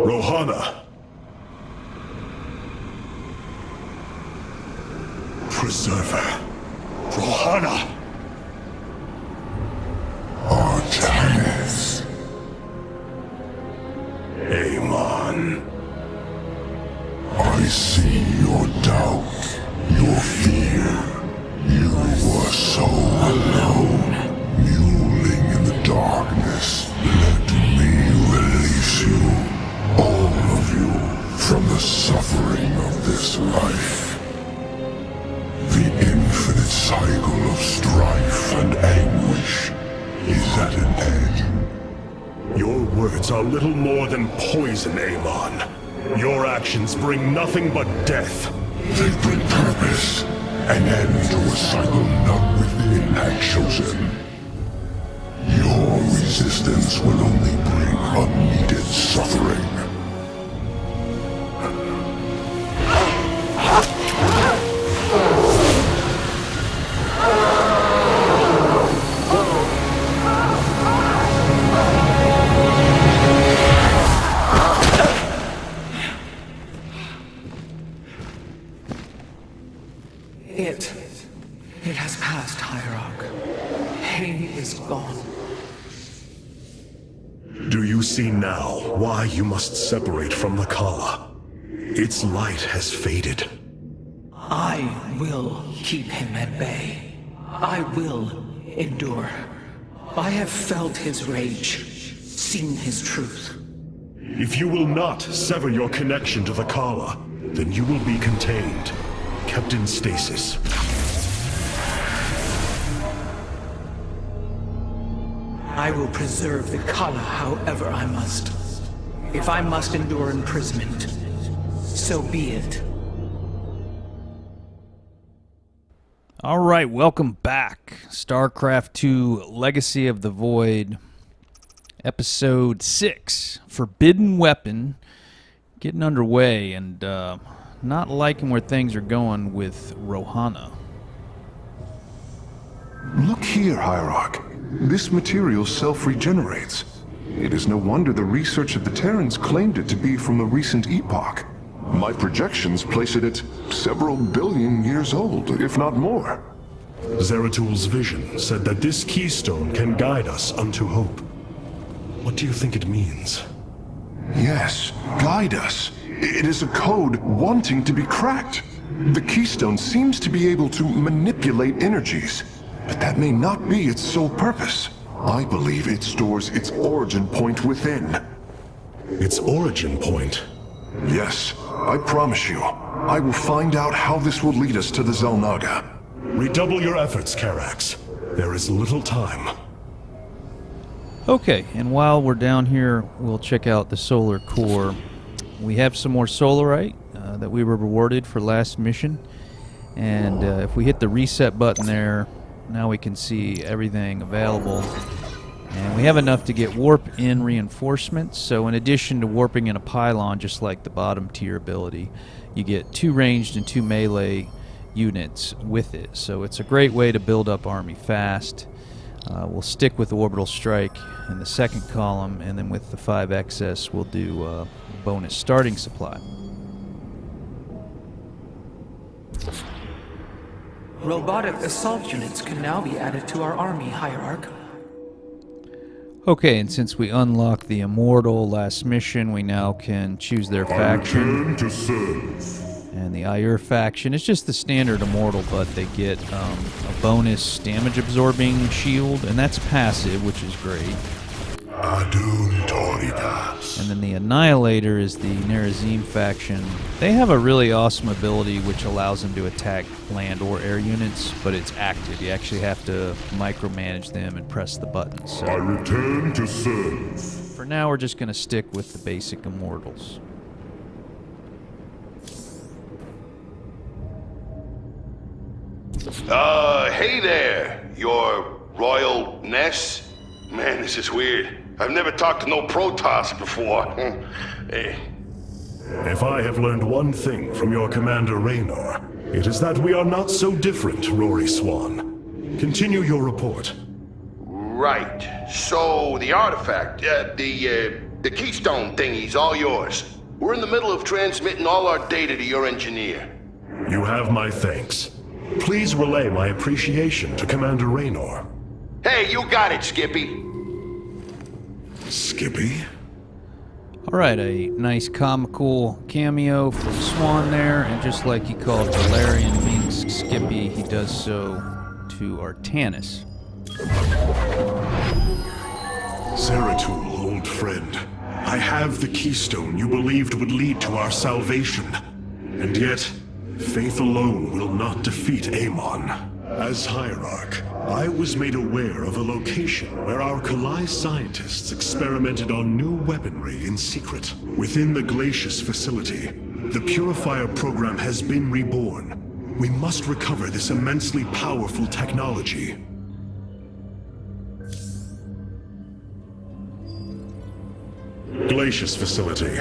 Rohana! Preserver! Rohana! Artanis. Amon. I see your doubt, your fear. You were so alone, mewling in the darkness. Let me release you, all of you, from the suffering of this life. The infinite cycle of strife and anguish is at an end. Your words are little more than poison, Amon. Your actions bring nothing but death. They bring purpose, an end to a cycle none within had chosen. Your resistance will only bring unneeded suffering. It has passed, Hierarch. He is gone. Do you see now why you must separate from the Kala? Its light has faded. I will keep him at bay. I will endure. I have felt his rage, seen his truth. If you will not sever your connection to the Kala, then you will be contained, kept in stasis. I will preserve the Kala however I must. If I must endure imprisonment, so be it. All right, welcome back. StarCraft 2 Legacy of the Void, Episode 6, Forbidden Weapon, getting underway, and not liking where things are going with Rohana. Look here, Hierarch. This material self-regenerates. It is no wonder the research of the Terrans claimed it to be from a recent epoch. My projections place it at several billion years old, if not more. Zeratul's vision said that this keystone can guide us unto hope. What do you think it means? Yes, guide us. It is a code wanting to be cracked. The keystone seems to be able to manipulate energies, but that may not be its sole purpose. I believe it stores its origin point within. Its origin point? Yes, I promise you. I will find out how this will lead us to the Xel'Naga. Redouble your efforts, Karax. There is little time. Okay, and while we're down here, we'll check out the solar core. We have some more solarite that we were rewarded for last mission, and if we hit the reset button there, now we can see everything available. And we have enough to get warp in reinforcements, so in addition to warping in a pylon, just like the bottom tier ability, you get 2 ranged and 2 melee units with it. So it's a great way to build up army fast. We'll stick with orbital strike in the second column, and then with the 5 excess we'll do bonus starting supply. Robotic assault units can now be added to our army, Hierarch. Okay, and since we unlocked the Immortal last mission, we now can choose their faction. Return to serve. And the Ayur faction is just the standard Immortal, but they get a bonus damage absorbing shield, and that's passive, which is great. Adun Toritas. And then the Annihilator is the Nerazim faction. They have a really awesome ability which allows them to attack land or air units, but it's active. You actually have to micromanage them and press the buttons. So I return to serve. for now, we're just going to stick with the basic Immortals. Hey there, your royalness. Man, this is weird. I've never talked to no Protoss before. Hey. If I have learned one thing from your commander Raynor, it is that we are not so different, Rory Swan. Continue your report. Right. So, the artifact, the The Keystone thingy's all yours. We're in the middle of transmitting all our data to your engineer. You have my thanks. Please relay my appreciation to Commander Raynor. Hey, you got it, Skippy. Skippy? Alright, a nice comical cameo from Swan there, and just like he called Valerian Minsk Skippy, he does so to Artanis. Zeratul, old friend. I have the keystone you believed would lead to our salvation. And yet, faith alone will not defeat Amon. As Hierarch, I was made aware of a location where our Kalai scientists experimented on new weaponry in secret. Within the Glacius facility, the Purifier program has been reborn. We must recover this immensely powerful technology. Glacius facility.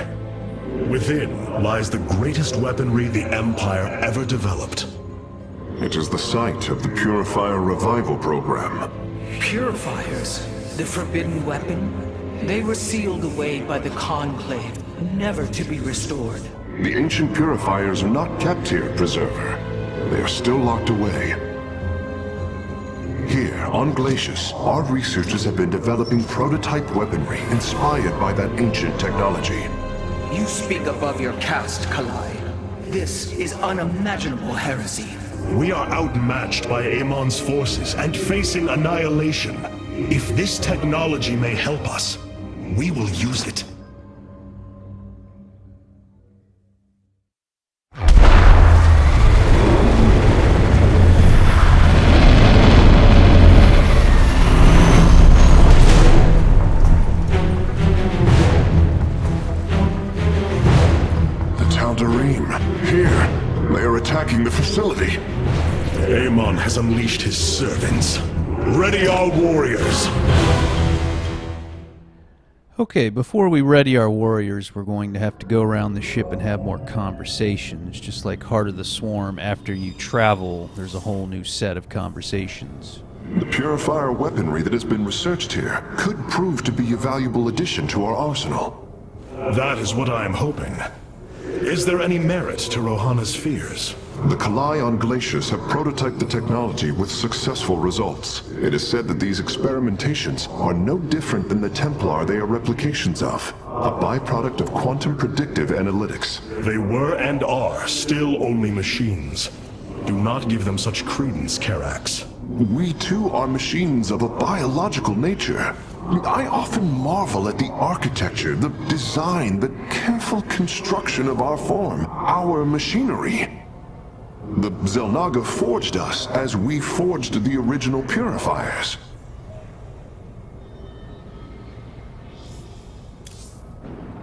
Within lies the greatest weaponry the Empire ever developed. It is the site of the Purifier Revival Program. Purifiers, the forbidden weapon, they were sealed away by the Conclave, never to be restored. The ancient purifiers are not kept here, Preserver. They are still locked away. Here, on Glacius, our researchers have been developing prototype weaponry inspired by that ancient technology. You speak above your caste, Kalai. This is unimaginable heresy. We are outmatched by Amon's forces and facing annihilation. If this technology may help us, we will use it. Here, they are attacking the facility. Amon has unleashed his servants. Ready our warriors! Okay, before we ready our warriors, we're going to have to go around the ship and have more conversations. Just like Heart of the Swarm, after you travel, there's a whole new set of conversations. The purifier weaponry that has been researched here could prove to be a valuable addition to our arsenal. That is what I am hoping. Is there any merit to Rohana's fears? The Kalai on Glacius have prototyped the technology with successful results. It is said that these experimentations are no different than the Templar they are replications of, a byproduct of quantum predictive analytics. They were and are still only machines. Do not give them such credence, Karax. We too are machines of a biological nature. I often marvel at the architecture, the design, the careful construction of our form, our machinery. The Xel'Naga forged us as we forged the original purifiers.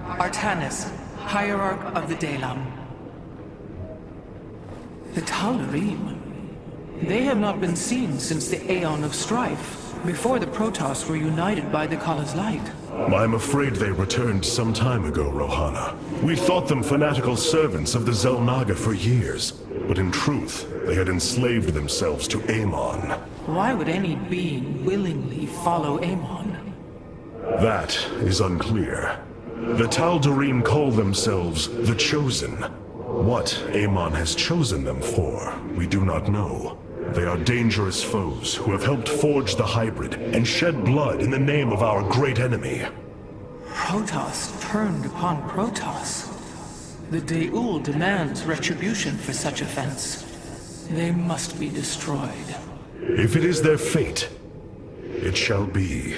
Artanis, Hierarch of the Dalam. The Tal'Darim. They have not been seen since the Aeon of Strife, before the Protoss were united by the Kala's light. I'm afraid they returned some time ago, Rohana. We thought them fanatical servants of the Xel'Naga for years, but in truth, they had enslaved themselves to Amon. Why would any being willingly follow Amon? That is unclear. The Tal'Darim call themselves the Chosen. What Amon has chosen them for, we do not know. They are dangerous foes who have helped forge the hybrid and shed blood in the name of our great enemy. Protoss turned upon Protoss. The Deul demands retribution for such offense. They must be destroyed. If it is their fate, it shall be.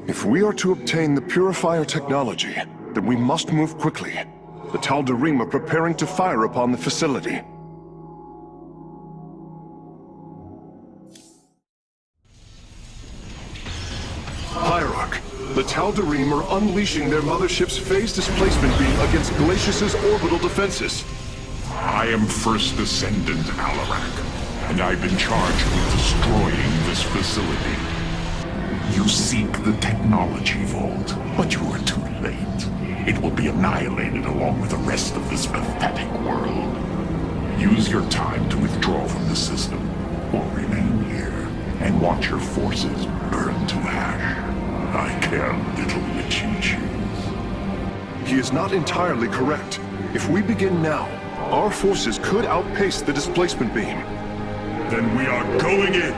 If we are to obtain the purifier technology, then we must move quickly. The Tal'Darim are preparing to fire upon the facility. Hierarch, the Tal'Darim are unleashing their mothership's phase displacement beam against Glacius's orbital defenses. I am First Descendant Alarak, and I've been charged with destroying this facility. You seek the technology vault, but you are too late. it will be annihilated along with the rest of this pathetic world. Use your time to withdraw from the system, or remain here and watch your forces burn to ash. I care little which you choose. He is not entirely correct. If we begin now, our forces could outpace the displacement beam. Then we are going in.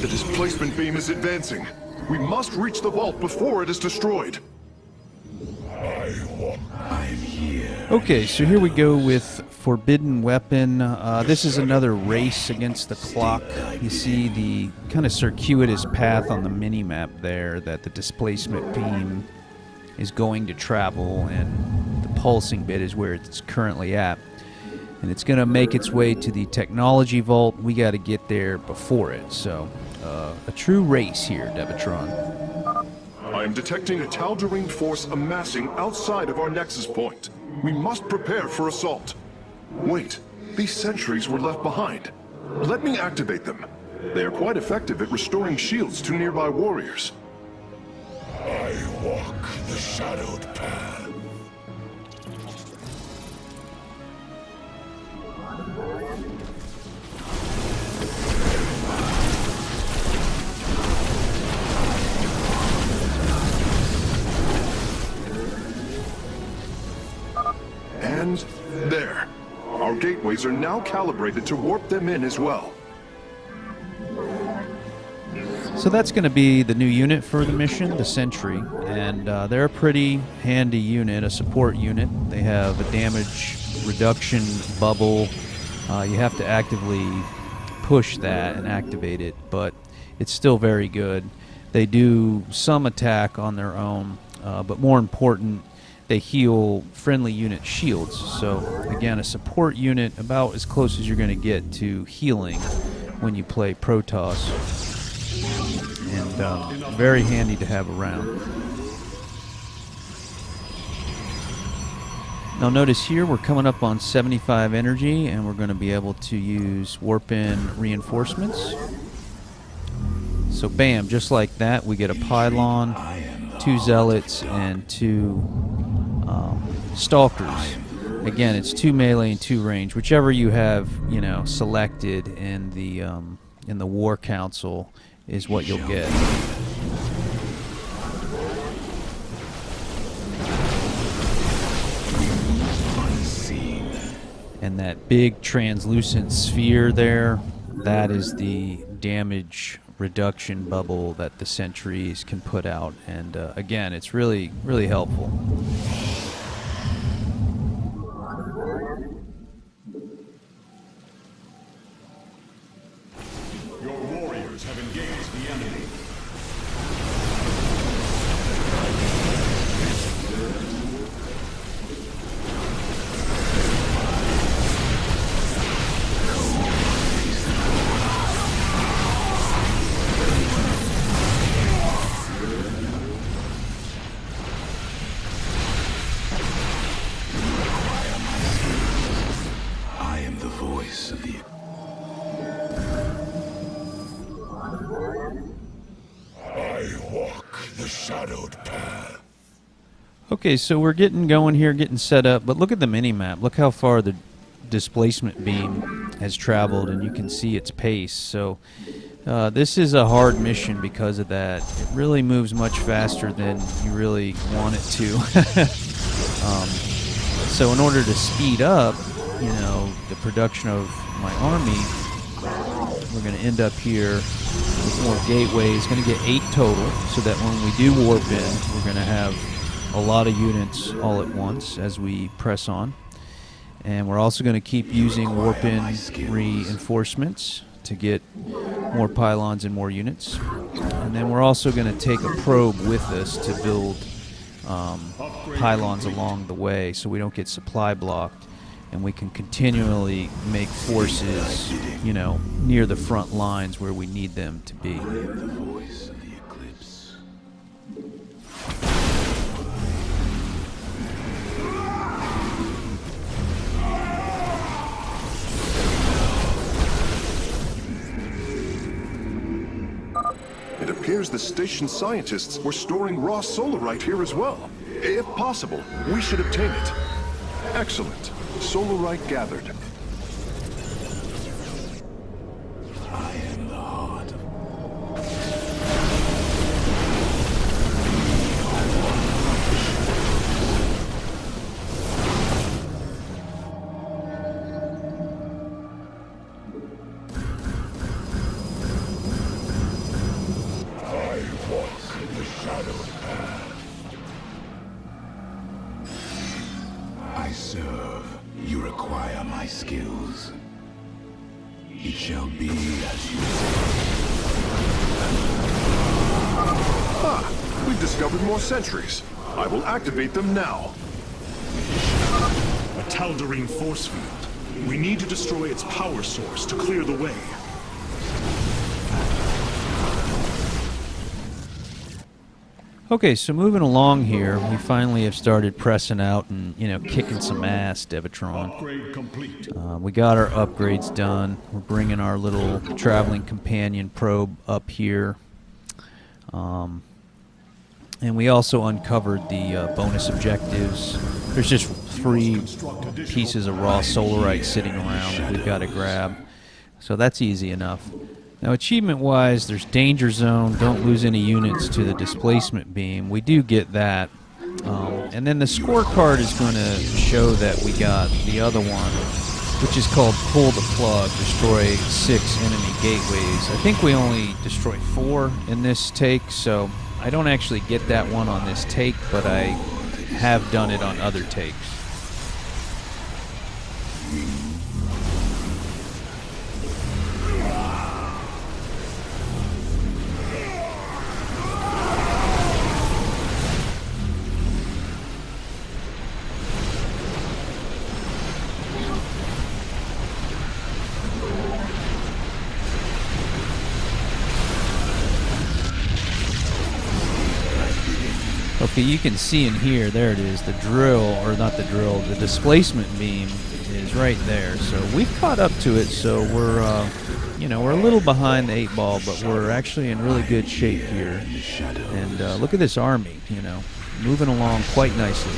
The displacement beam is advancing. We must reach the vault before it is destroyed. Okay, so here we go with Forbidden Weapon. This is another race against the clock. You see the kind of circuitous path on the mini-map there that the displacement beam is going to travel, and the pulsing bit is where it's currently at. And it's going to make its way to the technology vault. We got to get there before it. So, a true race here, Devatron. I am detecting a Tal'Darim force amassing outside of our nexus point. We must prepare for assault. Wait, these sentries were left behind. Let me activate them. They are quite effective at restoring shields to nearby warriors. I walk the shadowed path. And there. Our gateways are now calibrated to warp them in as well. So that's going to be the new unit for the mission, the Sentry, and they're a pretty handy unit, a support unit. They have a damage reduction bubble. You have to actively push that and activate it, but it's still very good. They do some attack on their own, but more important, they heal friendly unit shields. So again, a support unit about as close as you're going to get to healing when you play Protoss, and very handy to have around. Now notice here we're coming up on 75 energy, and we're going to be able to use warp-in reinforcements. So bam, just like that, we get a pylon, 2 zealots, and 2 stalkers. Again, it's 2 melee and 2 range, whichever you have, selected in the War Council is what you'll get. And that big translucent sphere there, that is the damage reduction bubble that the sentries can put out. And again, it's really, really helpful. Your warriors have engaged the enemy. I am the voice of the... I walk the shadowed path. Okay, so we're getting going here, getting set up, but look at the mini-map. Look how far the displacement beam has traveled, and you can see its pace. So this is a hard mission because of that. It really moves much faster than you really want it to. So in order to speed up, the production of my army, we're going to end up here with more gateways. Going to get 8 total, so that when we do warp in, we're going to have a lot of units all at once as we press on. And we're also going to keep using warp-in reinforcements to get more pylons and more units. And then we're also going to take a probe with us to build pylons along the way so we don't get supply blocked, and we can continually make forces, near the front lines where we need them to be. It appears the station scientists were storing raw solarite here as well. If possible, we should obtain it. Excellent. Solarite gathered. I am the heart. I was in the shadow path. I serve. You require my skills. It shall be as you Ah, we've discovered more sentries. I will activate them now. A Tal'Darim force field. We need to destroy its power source to clear the way. Okay, so moving along here, we finally have started pressing out and, kicking some ass, Devatron. upgrade complete. We got our upgrades done. We're bringing our little traveling companion probe up here. And we also uncovered the bonus objectives. There's just 3 pieces of raw solarite sitting around that we've got to grab. So that's easy enough. Now, achievement-wise, there's Danger Zone. Don't lose any units to the displacement beam. We do get that. And then the scorecard is going to show that we got the other one, which is called Pull the Plug, destroy 6 enemy gateways. I think we only destroyed 4 in this take, so I don't actually get that one on this take, but I have done it on other takes. Okay, you can see in here, there it is, the drill, or not the drill, the displacement beam is right there. So we've caught up to it, so we're, we're a little behind the 8 ball, but we're actually in really good shape here. And look at this army, moving along quite nicely.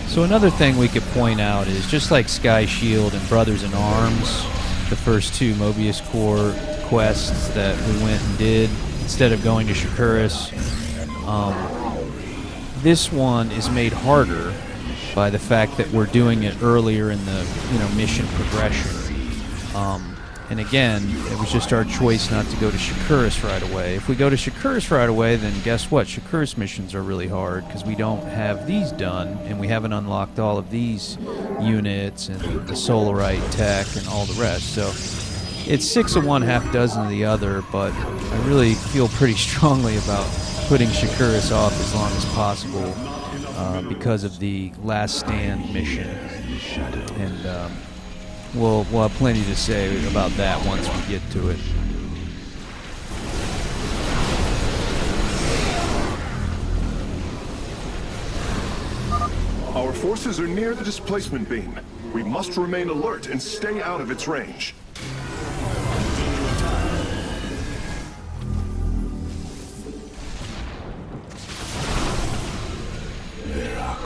So another thing we could point out is, just like Sky Shield and Brothers in Arms, the first 2 Mobius Core quests that we went and did, instead of going to Shakuris, this one is made harder by the fact that we're doing it earlier in the mission progression. And again, it was just our choice not to go to Shakuris right away. If we go to Shakuris right away, then guess what? Shakuris missions are really hard because we don't have these done, and we haven't unlocked all of these units and the Solarite tech and all the rest. So it's 6 of one, half dozen of the other, but I really feel pretty strongly about putting Shakuris off as long as possible because of the Last Stand mission. And we'll have plenty to say about that once we get to it. Our forces are near the displacement beam. We must remain alert and stay out of its range.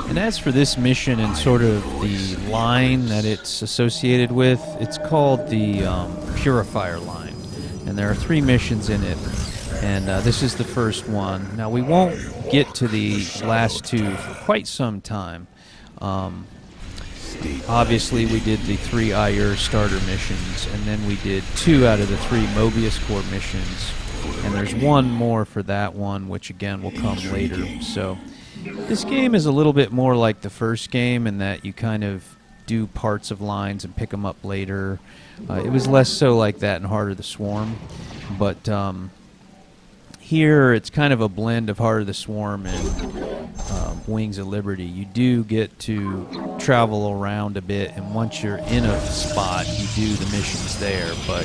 And as for this mission and sort of the line that it's associated with, it's called the Purifier line. And there are 3 missions in it. And this is the first one. Now, we won't get to the last 2 for quite some time. Obviously, we did the 3 Ayur starter missions, and then we did 2 out of the 3 Mobius Core missions. And there's 1 more for that one, which again will come later. So this game is a little bit more like the first game in that you kind of do parts of lines and pick them up later. It was less so like that in Heart of the Swarm, but here it's kind of a blend of Heart of the Swarm and Wings of Liberty. You do get to travel around a bit, and once you're in a spot, you do the missions there, but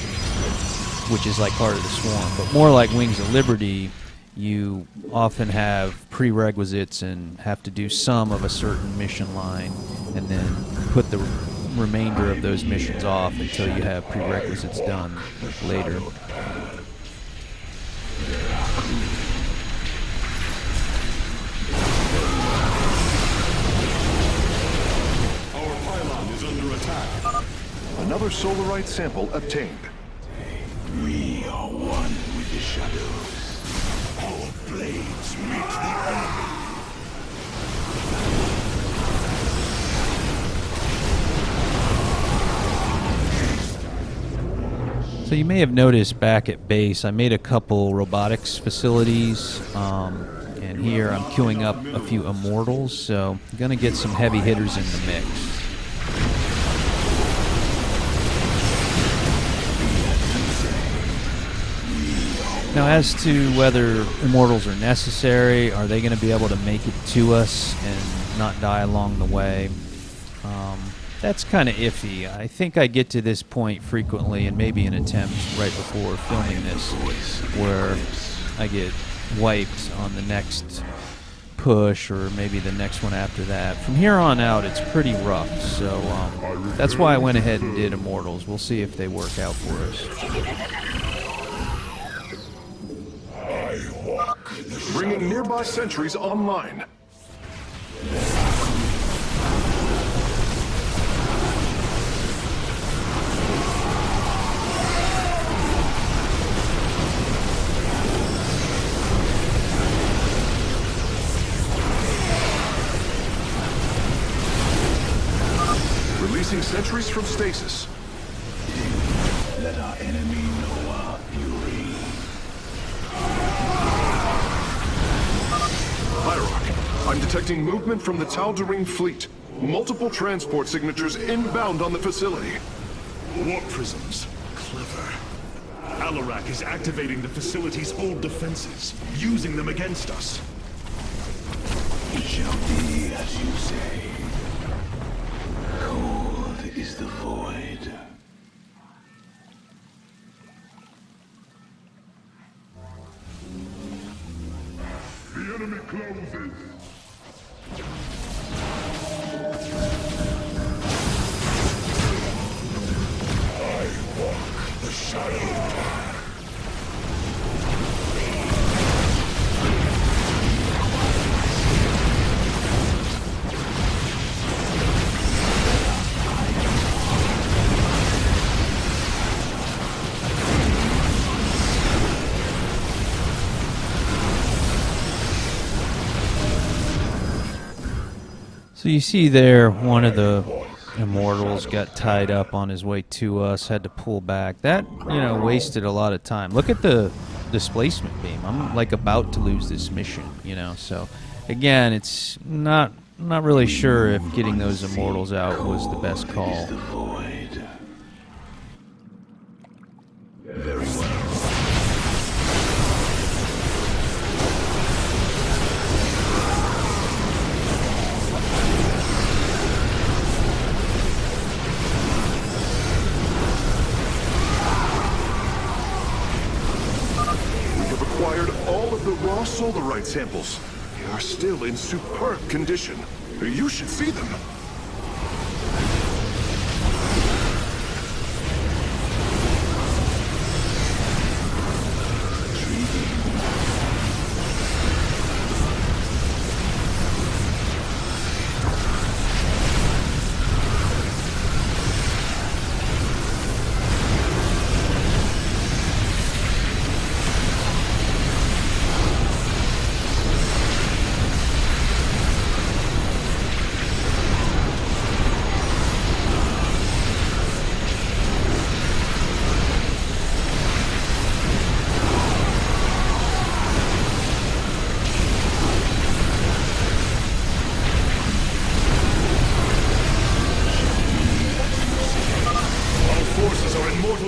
which is like Heart of the Swarm. But more like Wings of Liberty, you often have prerequisites and have to do some of a certain mission line and then put the remainder of those missions off until you have prerequisites done later. Our pylon is under attack. Another solarite sample obtained. We are one with the shadows. Our blades meet the enemy. So you may have noticed back at base, I made a couple robotics facilities, and here I'm queuing up a few immortals, so I'm going to get some heavy hitters in the mix. Now, as to whether immortals are necessary, are they going to be able to make it to us and not die along the way? That's kind of iffy. I think I get to this point frequently, and maybe an attempt right before filming this, where I get wiped on the next push, or maybe the next one after that. From here on out, it's pretty rough, so that's why I went ahead and did immortals. We'll see if they work out for us. Bringing nearby sentries online. Releasing sentries from stasis. Let our enemy know our fury. Hierarch, I'm detecting movement from the Tal'Darim fleet. Multiple transport signatures inbound on the facility. Warp prisms. Clever. Alarak is activating the facility's old defenses, using them against us. It shall be as you say. Cold is the void. The enemy closes. I walk the shadow path. So you see there, one of the immortals got tied up on his way to us, had to pull back. That, wasted a lot of time. Look at the displacement beam. I'm like about to lose this mission, So again, it's not really sure if getting those immortals out was the best call. Very well. All of the raw solarite samples. They are still in superb condition. You should see them.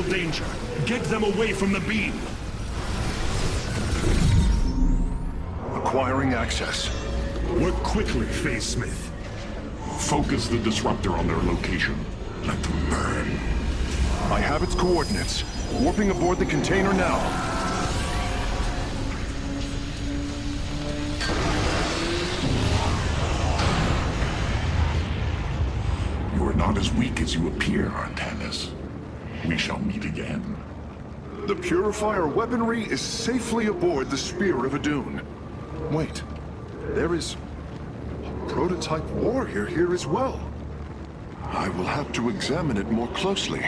Danger. Get them away from the beam. Acquiring access. Work quickly, Phase Smith. Focus the disruptor on their location. Let them burn. I have its coordinates. Warping aboard the container now. not as weak as you appear, Artanis. We shall meet again. The Purifier weaponry is safely aboard the Spear of Adun. Wait, there is a prototype warrior here as well. I will have to examine it more closely.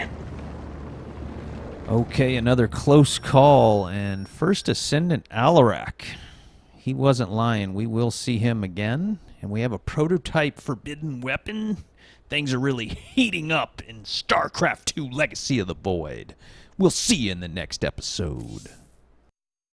Okay, another close call, and First Ascendant Alarak. He wasn't lying. We will see him again, and we have a prototype forbidden weapon. Things are really heating up in StarCraft II Legacy of the Void. We'll see you in the next episode.